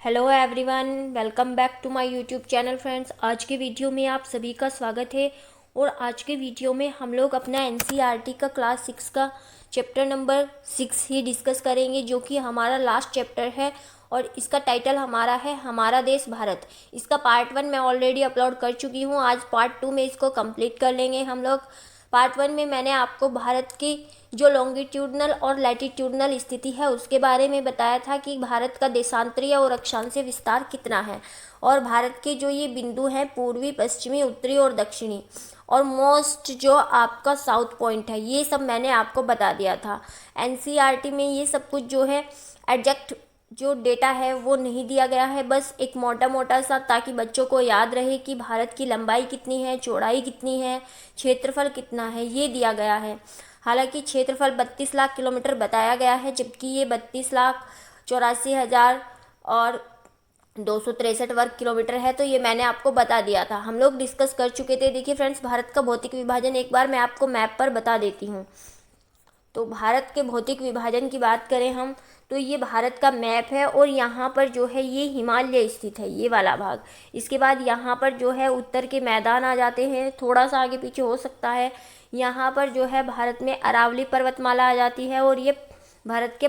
Hello everyone, welcome back to my YouTube channel friends. आज के video में आप सभी का स्वागत है। और आज के वीडियो में हम लोग अपना एनसीईआरटी का क्लास 6 का चैप्टर नंबर 6 ही डिस्कस करेंगे, जो कि हमारा लास्ट चैप्टर है और इसका टाइटल हमारा है हमारा देश भारत। इसका पार्ट 1 मैं ऑलरेडी अपलोड कर चुकी हूँ। आज पार्ट 2 में इसको कंप्लीट कर लेंगे हम लोग। पार्ट 1 में मैंने आपको भारत की जो लॉन्गिट्यूडनल और लैटिट्यूडनल स्थिति है उसके बारे में बताया था कि भारत का देशांतरीय और अक्षांशीय विस्तार कितना है, और भारत के जो ये बिंदु हैं पूर्वी, पश्चिमी, उत्तरी और दक्षिणी, और मोस्ट जो आपका साउथ पॉइंट है, ये सब मैंने आपको बता दिया था। एनसीईआरटी में ये सब कुछ जो है एग्जैक्ट जो डेटा है वो नहीं दिया गया है, बस एक मोटा मोटा सा, ताकि बच्चों को याद रहे कि भारत की लंबाई कितनी है, चौड़ाई कितनी है, क्षेत्रफल कितना है, ये दिया गया है। हालांकि क्षेत्रफल 32 लाख किलोमीटर बताया गया है, जबकि ये 32,84,000 और 263 वर्ग किलोमीटर है। तो ये मैंने आपको बता दिया था, हम लोग डिस्कस कर चुके थे। देखिए फ्रेंड्स, भारत का भौतिक विभाजन एक बार मैं आपको मैप पर बता देती हूँ। तो भारत के भौतिक विभाजन की बात करें हम, तो ये भारत का मैप है, और यहाँ पर जो है ये हिमालय स्थित है, ये वाला भाग। इसके बाद यहाँ पर जो है उत्तर के मैदान आ जाते हैं, थोड़ा सा आगे पीछे हो सकता है। यहाँ पर जो है भारत में अरावली पर्वतमाला आ जाती है, और ये भारत के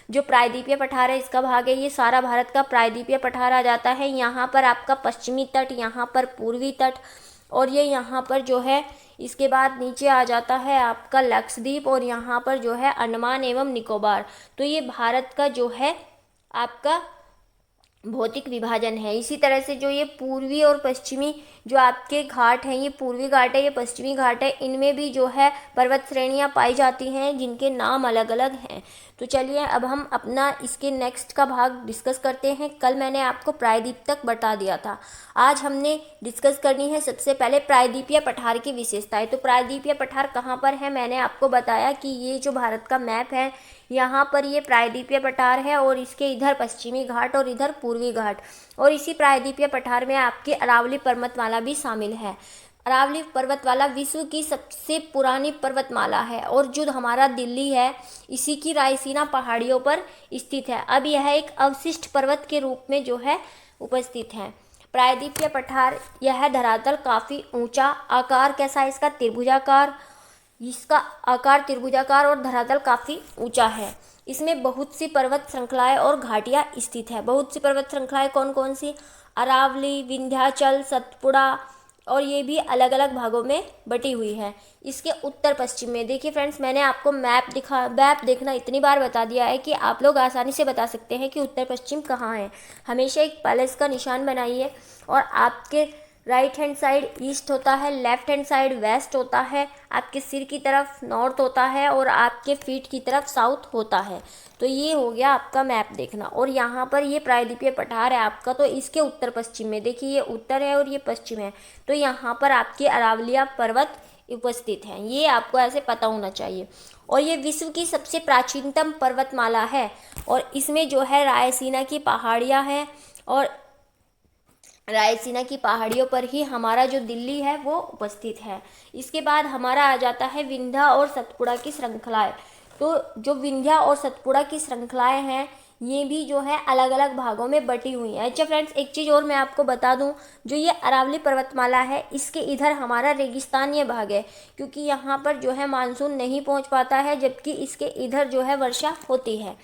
जो प्रायद्वीपीय पठार है इसका भाग है। ये सारा भारत का प्रायद्वीपीय पठार आ जाता है। यहाँ पर आपका पश्चिमी तट, यहाँ पर पूर्वी तट, और ये यहाँ पर जो है इसके बाद नीचे आ जाता है आपका लक्षद्वीप, और यहाँ पर जो है अंडमान एवं निकोबार। तो ये भारत का जो है आपका भौतिक विभाजन है। इसी तरह से जो ये पूर्वी और पश्चिमी जो आपके घाट हैं, ये पूर्वी घाट है, ये पश्चिमी घाट है, इनमें भी जो है पर्वत श्रेणियाँ पाई जाती हैं जिनके नाम अलग अलग हैं। तो चलिए अब हम अपना इसके नेक्स्ट का भाग डिस्कस करते हैं। कल मैंने आपको प्रायद्वीप तक बता दिया था, आज हमने डिस्कस करनी है सबसे पहले प्रायद्वीपीय पठार की विशेषताएं। तो प्रायद्वीपीय पठार कहाँ पर है, मैंने आपको बताया कि ये जो भारत का मैप है, यहाँ पर ये प्रायद्वीपीय पठार है, और इसके इधर पश्चिमी घाट और इधर पूर्वी घाट, और इसी प्रायद्वीपीय पठार में आपके अरावली पर्वतमाला भी शामिल है। अरावली पर्वतमाला विश्व की सबसे पुरानी पर्वतमाला है, और जो हमारा दिल्ली है इसी की रायसीना पहाड़ियों पर स्थित है। अब यह एक अवशिष्ट पर्वत के रूप में जो है उपस्थित है। प्रायद्वीपीय पठार, यह धरातल काफ़ी ऊंचा, आकार कैसा है इसका, त्रिभुजाकार, इसका आकार त्रिभुजाकार और धरातल काफ़ी ऊंचा है। इसमें बहुत सी पर्वत श्रृंखलाएं और घाटियां स्थित है। बहुत सी पर्वत श्रृंखलाएं कौन कौन सी, अरावली, विंध्याचल, सतपुड़ा, और ये भी अलग अलग भागों में बटी हुई है। इसके उत्तर पश्चिम में देखिए फ्रेंड्स, मैंने आपको मैप देखना इतनी बार बता दिया है कि आप लोग आसानी से बता सकते हैं कि उत्तर पश्चिम कहाँ है। हमेशा एक पैलेस का निशान बनाइए, और आपके राइट हैंड साइड ईस्ट होता है, लेफ्ट हैंड साइड वेस्ट होता है, आपके सिर की तरफ नॉर्थ होता है, और आपके फीट की तरफ साउथ होता है। तो ये हो गया आपका मैप देखना। और यहाँ पर ये प्रायद्वीपीय पठार है आपका, तो इसके उत्तर पश्चिम में देखिए, ये उत्तर है और ये पश्चिम है, तो यहाँ पर आपके अरावलिया पर्वत उपस्थित हैं। ये आपको ऐसे पता होना चाहिए। और ये विश्व की सबसे प्राचीनतम पर्वतमाला है, और इसमें जो है रायसीना की पहाड़ियाँ हैं, और रायसीना की पहाड़ियों पर ही हमारा जो दिल्ली है वो उपस्थित है। इसके बाद हमारा आ जाता है विंध्या और सतपुड़ा की श्रृंखलाएं। तो जो विंध्या और सतपुड़ा की श्रृंखलाएं हैं, ये भी जो है अलग अलग भागों में बटी हुई हैं। अच्छा फ्रेंड्स, एक चीज़ और मैं आपको बता दूं, जो ये अरावली पर्वतमाला है इसके इधर हमारा रेगिस्तानीय भाग है, क्योंकि यहाँ पर जो है मानसून नहीं पहुँच पाता है, जबकि इसके इधर जो है वर्षा होती है।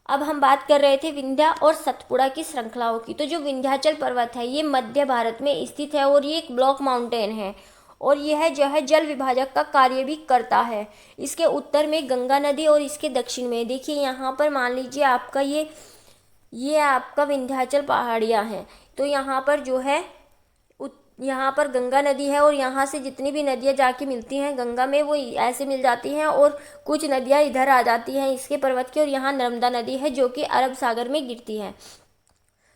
अब हम बात कर रहे थे विंध्या और सतपुड़ा की श्रृंखलाओं की। तो जो विंध्याचल पर्वत है ये मध्य भारत में स्थित है, और ये एक ब्लॉक माउंटेन है, और यह जो है जल विभाजक का कार्य भी करता है। इसके उत्तर में गंगा नदी, और इसके दक्षिण में देखिए यहाँ पर मान लीजिए आपका ये आपका विंध्याचल पहाड़ियाँ हैं। तो यहाँ पर जो है यहाँ पर गंगा नदी है, और यहाँ से जितनी भी नदियाँ जाके मिलती हैं गंगा में वो ऐसे मिल जाती हैं, और कुछ नदियाँ इधर आ जाती हैं इसके पर्वत की, और यहाँ नर्मदा नदी है जो कि अरब सागर में गिरती है।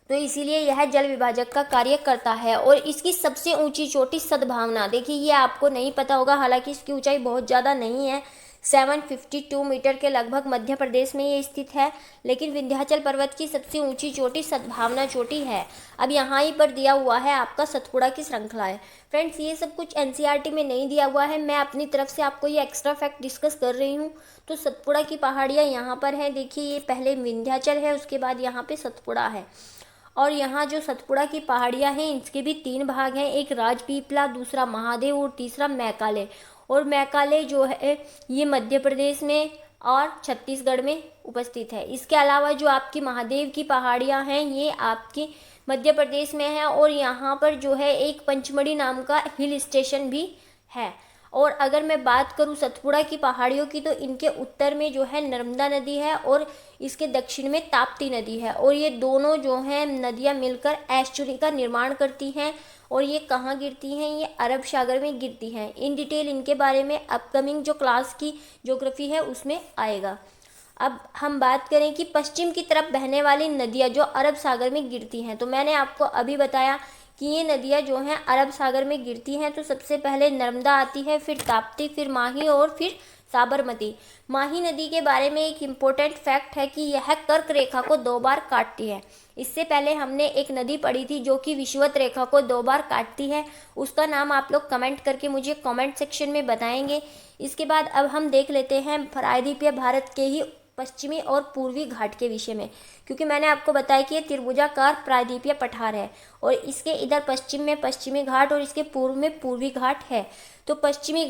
तो इसीलिए यह जल विभाजक का कार्य करता है। और इसकी सबसे ऊंची चोटी सद्भावना, देखिए ये आपको नहीं पता होगा, हालांकि इसकी ऊंचाई बहुत ज़्यादा नहीं है, 752 मीटर के लगभग मध्य प्रदेश में ये स्थित है। लेकिन विंध्याचल पर्वत की सबसे ऊंची चोटी सद्भावना चोटी है। अब यहाँ ही पर दिया हुआ है आपका सतपुड़ा की श्रृंखला है। फ्रेंड्स, ये सब कुछ एनसीईआरटी में नहीं दिया हुआ है, मैं अपनी तरफ से आपको ये एक्स्ट्रा फैक्ट डिस्कस कर रही हूँ। तो सतपुड़ा की पहाड़ियाँ यहाँ पर हैं। देखिए, ये पहले विंध्याचल है, उसके बाद यहाँ पे सतपुड़ा है। और यहाँ जो सतपुड़ा की पहाड़ियाँ हैं, इसके भी 3 भाग हैं, एक राजपीपला, दूसरा महादेव और तीसरा मैकाले। और मैकाले जो है ये मध्य प्रदेश में और छत्तीसगढ़ में उपस्थित है। इसके अलावा जो आपकी महादेव की पहाड़ियाँ हैं, ये आपकी मध्य प्रदेश में है। और यहाँ पर जो है एक पंचमढ़ी नाम का हिल स्टेशन भी है। और अगर मैं बात करूँ सतपुड़ा की पहाड़ियों की, तो इनके उत्तर में जो है नर्मदा नदी है और इसके दक्षिण में ताप्ती नदी है। और ये दोनों जो हैं नदियाँ मिलकर एस्चुरी का निर्माण करती हैं। और ये कहाँ गिरती हैं? ये अरब सागर में गिरती हैं। इन डिटेल इनके बारे में अपकमिंग जो क्लास की ज्योग्राफी है उसमें आएगा। अब हम बात करें कि पश्चिम की तरफ बहने वाली नदियाँ जो अरब सागर में गिरती हैं, तो मैंने आपको अभी बताया कि ये नदियाँ जो हैं अरब सागर में गिरती हैं। तो सबसे पहले नर्मदा आती है, फिर ताप्ती, फिर माही और फिर साबरमती। माही नदी के बारे में एक इम्पोर्टेंट फैक्ट है कि यह कर्क रेखा को 2 बार काटती है। इससे पहले हमने एक नदी पढ़ी थी जो कि विषुवत रेखा को 2 बार काटती है, उसका नाम आप लोग कमेंट करके मुझे कमेंट सेक्शन में बताएंगे। इसके बाद अब हम देख लेते हैं प्रायद्वीपीय भारत के ही पश्चिमी और पूर्वी घाट के विषय में, क्योंकि मैंने आपको बताया कि ये त्रिभुजाकार प्रायद्वीपीय पठार है और इसके इधर पश्चिम में पश्चिमी घाट और इसके पूर्व में पूर्वी घाट है। तो पश्चिमी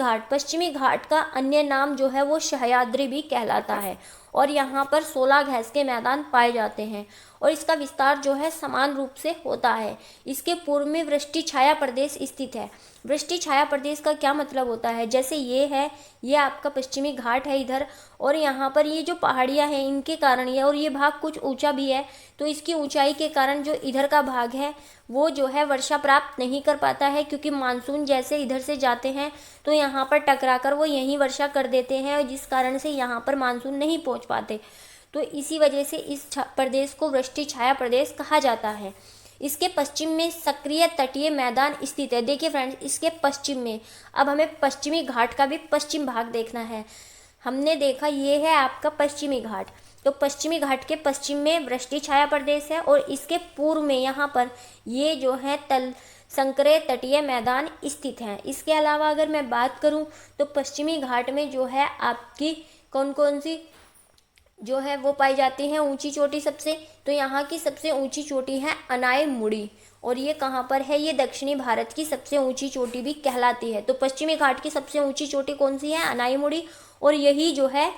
घाट का अन्य नाम जो है वो सह्याद्री भी कहलाता है। और यहाँ पर 16 घास के मैदान पाए जाते हैं और इसका विस्तार जो है समान रूप से होता है। इसके पूर्व में वृष्टि छाया प्रदेश स्थित है। वृष्टि छाया प्रदेश का क्या मतलब होता है? जैसे ये है, ये आपका पश्चिमी घाट है इधर, और यहाँ पर ये जो पहाड़ियाँ हैं इनके कारण ये, और ये भाग कुछ ऊंचा भी है, तो इसकी ऊंचाई के कारण जो इधर का भाग है वो जो है वर्षा प्राप्त नहीं कर पाता है, क्योंकि मानसून जैसे इधर से जाते हैं तो यहाँ पर टकराकर वो यहीं वर्षा कर देते हैं, और जिस कारण से यहाँ पर मानसून नहीं पहुँच पाते। तो इसी वजह से इस प्रदेश को वृष्टि छाया प्रदेश कहा जाता है। इसके पश्चिम में सक्रिय तटीय मैदान स्थित है। देखिए फ्रेंड्स, इसके पश्चिम में, अब हमें पश्चिमी घाट का भी पश्चिम भाग देखना है। हमने देखा ये है आपका पश्चिमी घाट, तो पश्चिमी घाट के पश्चिम में वृष्टि छाया प्रदेश है और इसके पूर्व में यहाँ पर ये जो है संकरे तटीय मैदान स्थित हैं। इसके अलावा अगर मैं बात करूँ तो पश्चिमी घाट में जो है आपकी कौन कौन सी जो है वो पाई जाती हैं ऊंची चोटी सबसे, तो यहाँ की सबसे ऊंची चोटी है अनायमुड़ी, और ये कहाँ पर है? ये दक्षिणी भारत की सबसे ऊंची चोटी भी कहलाती है। तो पश्चिमी घाट की सबसे ऊंची चोटी कौन सी है? अनायमुड़ी, और यही जो है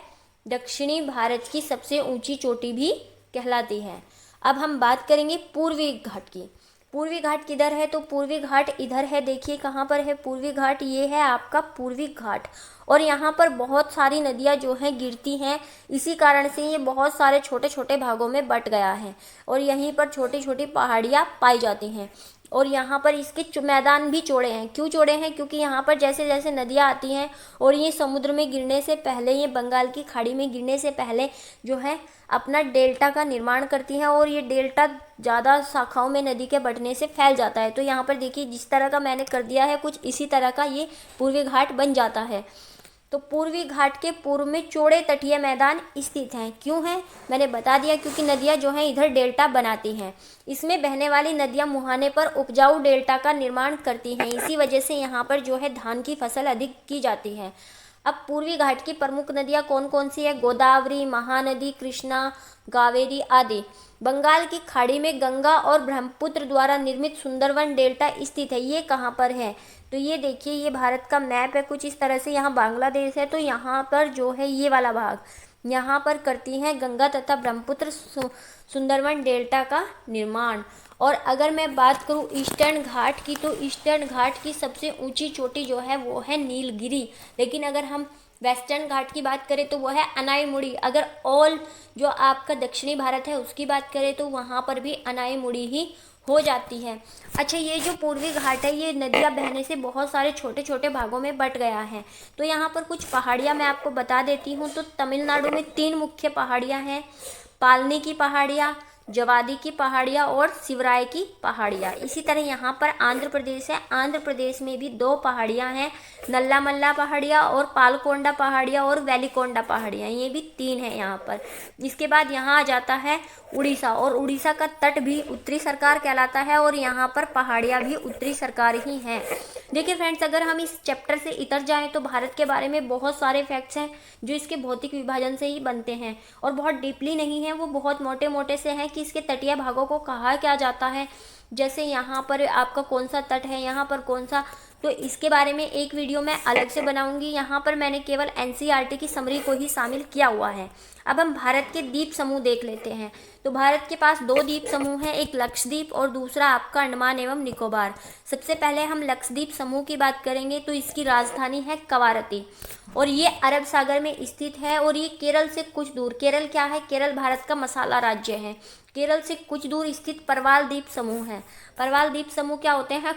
दक्षिणी भारत की सबसे ऊंची चोटी भी कहलाती है। अब हम बात करेंगे पूर्वी घाट की। पूर्वी घाट किधर है? तो पूर्वी घाट इधर है। देखिए कहाँ पर है पूर्वी घाट? ये है आपका पूर्वी घाट, और यहाँ पर बहुत सारी नदियाँ जो हैं गिरती हैं। इसी कारण से ये बहुत सारे छोटे छोटे भागों में बट गया है और यहीं पर छोटी छोटी पहाड़ियाँ पाई जाती हैं। और यहाँ पर इसके मैदान भी चौड़े हैं। क्यों चौड़े हैं? क्योंकि यहाँ पर जैसे जैसे नदियाँ आती हैं और ये समुद्र में गिरने से पहले, ये बंगाल की खाड़ी में गिरने से पहले जो है अपना डेल्टा का निर्माण करती हैं, और ये डेल्टा ज़्यादा शाखाओं में नदी के बंटने से फैल जाता है। तो यहाँ पर देखिए जिस तरह का मैंने कर दिया है, कुछ इसी तरह का ये पूर्वी घाट बन जाता है। तो पूर्वी घाट के पूर्व में चौड़े तटीय मैदान स्थित हैं। क्यों हैं? मैंने बता दिया, क्योंकि नदियाँ जो हैं इधर डेल्टा बनाती हैं। इसमें बहने वाली नदियाँ मुहाने पर उपजाऊ डेल्टा का निर्माण करती हैं। इसी वजह से यहाँ पर जो है धान की फसल अधिक की जाती है। अब पूर्वी घाट की प्रमुख नदियाँ कौन कौन सी है? गोदावरी, महानदी, कृष्णा, कावेरी आदि। बंगाल की खाड़ी में गंगा और ब्रह्मपुत्र द्वारा निर्मित सुंदरवन डेल्टा स्थित है। ये कहाँ पर है? तो ये देखिए, ये भारत का मैप है कुछ इस तरह से। यहाँ बांग्लादेश है, तो यहाँ पर जो है ये वाला भाग, यहाँ पर करती हैं गंगा तथा ब्रह्मपुत्र सुंदरवन डेल्टा का निर्माण। और अगर मैं बात करूँ ईस्टर्न घाट की, तो ईस्टर्न घाट की सबसे ऊंची चोटी जो है वो है नीलगिरी। लेकिन अगर हम वेस्टर्न घाट की बात करें तो वो है अनायमुड़ी। अगर ऑल जो आपका दक्षिणी भारत है उसकी बात करें तो वहाँ पर भी अनायमुड़ी ही हो जाती है। अच्छा, ये जो पूर्वी घाट है ये नदियाँ बहने से बहुत सारे छोटे छोटे भागों में बट गया है। तो यहाँ पर कुछ पहाड़ियाँ मैं आपको बता देती हूँ। तो तमिलनाडु में 3 मुख्य पहाड़ियाँ हैं। पालनी की पहाड़ियाँ, जवादी की पहाड़ियाँ और शिवराय की पहाड़ियाँ। इसी तरह यहाँ पर आंध्र प्रदेश है, आंध्र प्रदेश में भी 2 पहाड़ियाँ हैं, नल्लामल्ला पहाड़ियाँ और पालकोंडा पहाड़ियाँ और वेलिकोंडा पहाड़ियाँ, ये भी 3 हैं यहाँ पर। इसके बाद यहाँ आ जाता है उड़ीसा, और उड़ीसा का तट भी उत्तरी सरकार कहलाता है और यहाँ पर पहाड़ियाँ भी उत्तरी सरकार ही हैं। देखिए फ्रेंड्स, अगर हम इस चैप्टर से इतर जाएं तो भारत के बारे में बहुत सारे फैक्ट्स हैं जो इसके भौतिक विभाजन से ही बनते हैं और बहुत डीपली नहीं है, वो बहुत मोटे मोटे से हैं कि इसके तटीय भागों को कहा क्या जाता है, जैसे यहाँ पर आपका कौन सा तट है, यहाँ पर कौन सा, तो इसके बारे में एक वीडियो मैं अलग से बनाऊंगी। यहाँ पर मैंने केवल एनसीईआरटी की समरी को ही शामिल किया हुआ है। अब हम भारत के द्वीप समूह देख लेते हैं। तो भारत के पास 2 द्वीप समूह हैं, एक लक्षद्वीप और दूसरा आपका अंडमान एवं निकोबार। सबसे पहले हम लक्षद्वीप समूह की बात करेंगे तो इसकी राजधानी है कवारती और ये अरब सागर में स्थित है और ये केरल से कुछ दूर, केरल क्या है, केरल भारत का मसाला राज्य है, केरल से कुछ दूर स्थित परवाल द्वीप समूह है। परवाल द्वीप समूह क्या होते हैं,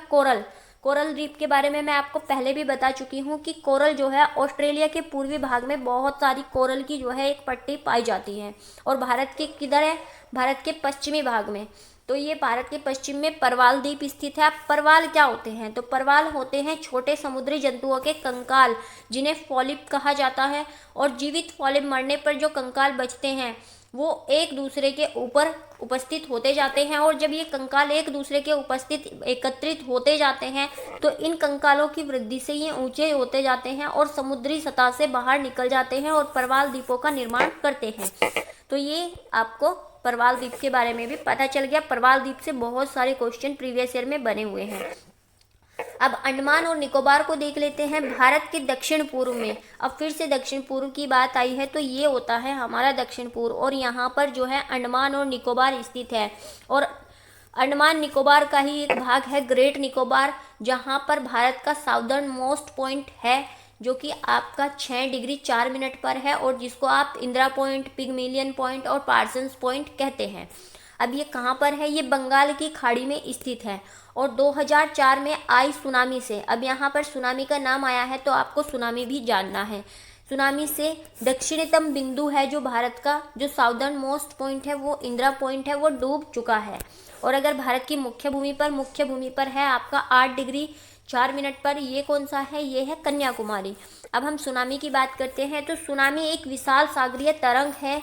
कोरल द्वीप के बारे में मैं आपको पहले भी बता चुकी हूँ कि कोरल जो है ऑस्ट्रेलिया के पूर्वी भाग में बहुत सारी कोरल की जो है एक पट्टी पाई जाती है और भारत के किधर है, भारत के पश्चिमी भाग में। तो ये भारत के पश्चिम में परवाल द्वीप स्थित है। अब परवाल क्या होते हैं, तो परवाल होते हैं छोटे समुद्री जंतुओं के कंकाल जिन्हें पॉलिप कहा जाता है और जीवित पॉलिप मरने पर जो कंकाल बचते हैं वो एक दूसरे के ऊपर उपस्थित होते जाते हैं और जब ये कंकाल एक दूसरे के उपस्थित एकत्रित होते जाते हैं तो इन कंकालों की वृद्धि से ये ऊंचे होते जाते हैं और समुद्री सतह से बाहर निकल जाते हैं और परवाल द्वीपों का निर्माण करते हैं। तो ये आपको परवाल द्वीप के बारे में भी पता चल गया। परवाल द्वीप से बहुत सारे क्वेश्चन प्रीवियस ईयर में बने हुए हैं। अब अंडमान और निकोबार को देख लेते हैं। भारत के दक्षिण पूर्व में, अब फिर से दक्षिण पूर्व की बात आई है तो ये होता है हमारा दक्षिण पूर्व और यहाँ पर जो है अंडमान और निकोबार स्थित है और अंडमान निकोबार का ही एक भाग है ग्रेट निकोबार, जहाँ पर भारत का साउदर्न मोस्ट पॉइंट है जो कि आपका 6 डिग्री 4 मिनट पर है और जिसको आप इंदिरा पॉइंट, पिगमिलियन पॉइंट और पार्सन्स पॉइंट कहते हैं। अब ये कहाँ पर है, ये बंगाल की खाड़ी में स्थित है और 2004 में आई सुनामी से, अब यहाँ पर सुनामी का नाम आया है तो आपको सुनामी भी जानना है। सुनामी से दक्षिणतम बिंदु है जो भारत का जो साउदर्न मोस्ट पॉइंट है वो इंदिरा पॉइंट है, वो डूब चुका है। और अगर भारत की मुख्य भूमि पर है आपका 8 डिग्री 4 मिनट पर, ये कौन सा है, ये है कन्याकुमारी। अब हम सुनामी की बात करते हैं तो सुनामी एक विशाल सागरीय तरंग है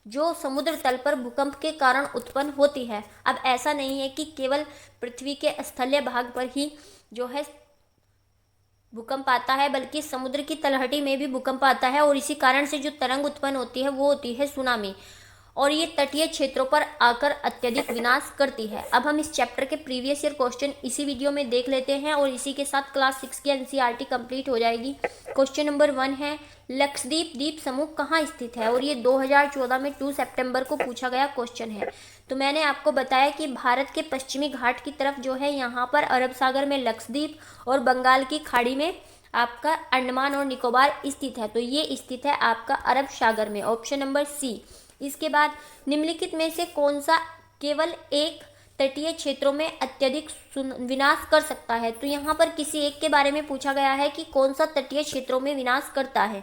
जो समुद्र तल पर भूकंप के कारण उत्पन्न होती है। अब ऐसा नहीं है कि केवल पृथ्वी के स्थलीय भाग पर ही जो है भूकंप आता है, बल्कि समुद्र की तलहटी में भी भूकंप आता है और इसी कारण से जो तरंग उत्पन्न होती है वो होती है सुनामी और ये तटीय क्षेत्रों पर आकर अत्यधिक विनाश करती है। अब हम इस चैप्टर के प्रीवियस ईयर क्वेश्चन इसी वीडियो में देख लेते हैं और इसी के साथ क्लास 6 की एनसीईआरटी कंप्लीट हो जाएगी। क्वेश्चन नंबर 1 है लक्षद्वीप द्वीप समूह कहाँ स्थित है और ये 2014 में 2 सितंबर को पूछा गया क्वेश्चन है। तो मैंने आपको बताया कि भारत के पश्चिमी घाट की तरफ जो है यहाँ पर अरब सागर में लक्षद्वीप और बंगाल की खाड़ी में आपका अंडमान और निकोबार स्थित है। तो ये स्थित है आपका अरब सागर में, ऑप्शन नंबर सी। इसके बाद निम्नलिखित में से कौन सा केवल एक तटीय क्षेत्रों में अत्यधिक विनाश कर सकता है, तो यहाँ पर किसी एक के बारे में पूछा गया है कि कौन सा तटीय क्षेत्रों में विनाश करता है,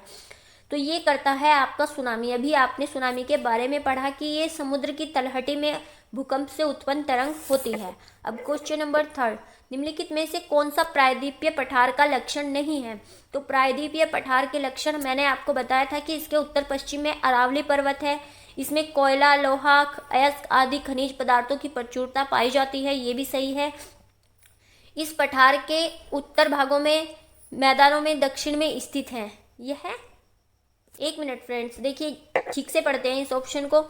तो ये करता है आपका सुनामी। अभी आपने सुनामी के बारे में पढ़ा कि ये समुद्र की तलहटी में भूकंप से उत्पन्न तरंग होती है। अब क्वेश्चन नंबर 3, निम्नलिखित में से कौन सा प्रायद्वीपीय पठार का लक्षण नहीं है, तो प्रायद्वीपीय पठार के लक्षण मैंने आपको बताया था कि इसके उत्तर पश्चिम में अरावली पर्वत है, इसमें कोयला, लोहा, अयस्क आदि खनिज पदार्थों की प्रचुरता पाई जाती है, ये भी सही है। इस पठार के उत्तर भागों में मैदानों में दक्षिण में स्थित है। यह है, एक मिनट फ्रेंड्स, देखिए ठीक से पढ़ते हैं इस ऑप्शन को।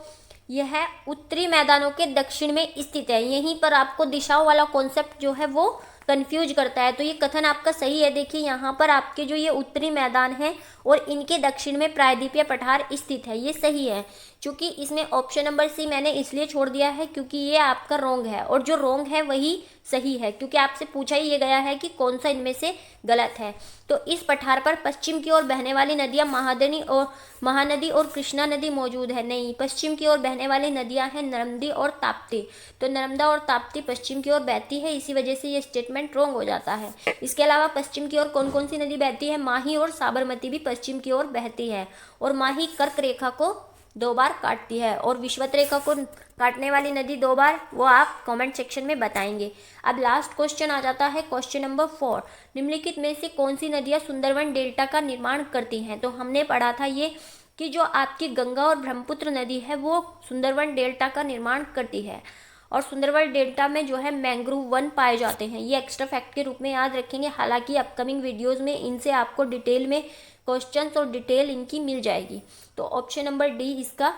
यह उत्तरी मैदानों के दक्षिण में स्थित है। यहीं पर आपको दिशाओं वाला कॉन्सेप्ट जो है वो कंफ्यूज करता है, तो ये कथन आपका सही है। देखिए यहाँ पर आपके जो ये उत्तरी मैदान है और इनके दक्षिण में प्रायद्वीपीय पठार स्थित है, ये सही है। क्योंकि इसमें ऑप्शन नंबर सी मैंने इसलिए छोड़ दिया है क्योंकि ये आपका रॉन्ग है और जो रॉन्ग है वही सही है, क्योंकि आपसे पूछा ही ये गया है कि कौन सा इनमें से गलत है। तो इस पठार पर पश्चिम की ओर बहने वाली नदियाँ महानदी और कृष्णा नदी मौजूद है। नहीं, पश्चिम की ओर बहने वाली नदियाँ हैं नर्मदी और ताप्ती, तो नर्मदा और ताप्ती पश्चिम की ओर बहती है, इसी वजह से ये स्टेटमेंट रॉन्ग हो जाता है। इसके अलावा पश्चिम की ओर कौन कौन सी नदी बहती है, माही और साबरमती भी पश्चिम की ओर बहती है और माही कर्क रेखा को 2 बार काटती है और विषुवत रेखा को काटने वाली नदी 2 बार, वो आप कमेंट सेक्शन में बताएंगे। अब लास्ट क्वेश्चन आ जाता है, क्वेश्चन नंबर 4। निम्नलिखित में से कौन सी नदियाँ सुंदरवन डेल्टा का निर्माण करती हैं? तो हमने पढ़ा था ये कि जो आपकी गंगा और ब्रह्मपुत्र नदी है वो सुंदरवन डेल्टा का निर्माण करती है, और सुंदरवन डेल्टा में जो है मैंग्रोव वन पाए जाते हैं। ये एक्स्ट्रा फैक्ट के रूप में याद रखेंगे। हालांकि अपकमिंग वीडियोस में इनसे आपको डिटेल में क्वेश्चंस और डिटेल इनकी मिल जाएगी। तो ऑप्शन नंबर डी इसका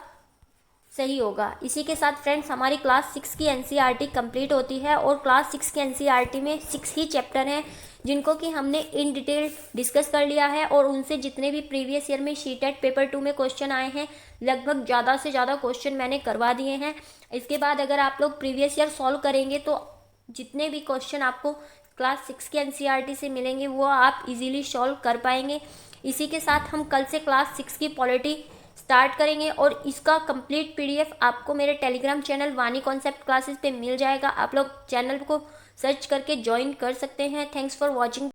सही होगा। इसी के साथ फ्रेंड्स हमारी क्लास 6 की एनसीईआरटी कंप्लीट होती है, और क्लास 6 की एनसीईआरटी में 6 ही चैप्टर हैं जिनको कि हमने इन डिटेल डिस्कस कर लिया है, और उनसे जितने भी प्रीवियस ईयर में शीटेट पेपर 2 में क्वेश्चन आए हैं लगभग ज़्यादा से ज़्यादा क्वेश्चन मैंने करवा दिए हैं। इसके बाद अगर आप लोग प्रीवियस ईयर सॉल्व करेंगे तो जितने भी क्वेश्चन आपको क्लास 6 की एनसीईआरटी से मिलेंगे वो आप इजीली सॉल्व कर पाएंगे। इसी के साथ हम कल से क्लास 6 की पॉलिटी स्टार्ट करेंगे, और इसका कंप्लीट पीडीएफ आपको मेरे टेलीग्राम चैनल वानी कॉन्सेप्ट क्लासेस पे मिल जाएगा। आप लोग चैनल को सर्च करके ज्वाइन कर सकते हैं। Thanks for watching.